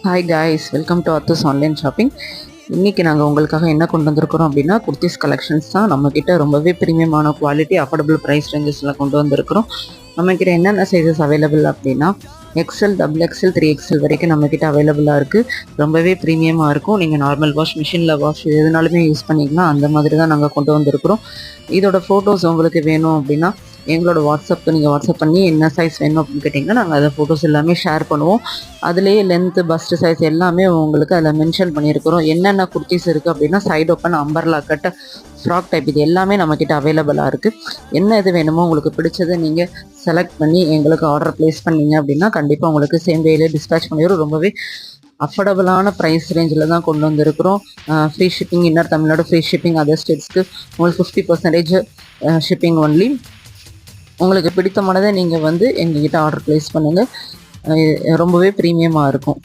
Hi guys, welcome to அத்தூஸ் online shopping. இன்றைக்கி நாங்கள் உங்களுக்காக என்ன கொண்டு வந்திருக்கிறோம் அப்படின்னா, குர்த்திஸ் கலெக்ஷன்ஸ் தான். நம்மக்கிட்ட ரொம்பவே ப்ரீமியமான குவாலிட்டி, அஃபோர்டபுள் ப்ரைஸ் ரேஞ்சஸில் கொண்டு வந்திருக்கிறோம். நம்மக்கிட்ட என்னென்ன சைஸஸ் அவைலபிள் அப்படின்னா, எக்ஸ்எல், டபுள் எக்ஸ்எல், 3XL வரைக்கும் நம்மக்கிட்ட அவைலபிளாக இருக்குது. ரொம்பவே ப்ரீமியமாக இருக்கும். நீங்கள் நார்மல் வாஷ், மிஷினில் வாஷ் எதுனாலுமே யூஸ் பண்ணிக்கலாம். அந்த மாதிரி தான் நாங்கள் கொண்டு வந்திருக்கிறோம். இதோட ஃபோட்டோஸ் உங்களுக்கு வேணும் அப்படின்னா எங்களோட வாட்ஸ்அப்புக்கு நீங்கள் வாட்ஸ்அப் பண்ணி என்ன சைஸ் வேணும் அப்படின்னு கேட்டிங்கன்னா நாங்கள் அதை ஃபோட்டோஸ் எல்லாமே ஷேர் பண்ணுவோம். அதுலேயே லென்த்து, பஸ்ட்டு சைஸ் எல்லாமே உங்களுக்கு அதில் மென்ஷன் பண்ணியிருக்கிறோம். என்னென்ன குர்த்திஸ் இருக்குது அப்படின்னா, side open, umbrella cut, frock type, இது எல்லாமே நம்மக்கிட்ட அவைலபிளாக இருக்குது. என்ன இது வேணுமோ உங்களுக்கு பிடிச்சதை நீங்கள் செலக்ட் பண்ணி எங்களுக்கு ஆர்டர் ப்ளேஸ் பண்ணிங்க அப்படின்னா கண்டிப்பாக உங்களுக்கு சேம் டேலே டிஸ்பேச் பண்ணிடுறோம். ரொம்பவே அஃபோர்டபுளான ப்ரைஸ் ரேஞ்சில் தான் கொண்டு வந்திருக்கிறோம். Free shipping, inner Tamil Nadu free shipping, other ஸ்டேட்ஸ்க்கு உங்களுக்கு 50% ஷிப்பிங் ஒன்லி. உங்களுக்கு பிடித்தமானதை நீங்கள் எங்ககிட்ட ஆர்டர் ப்ளேஸ் பண்ணுங்கள். ரொம்பவே ப்ரீமியமாக இருக்கும்.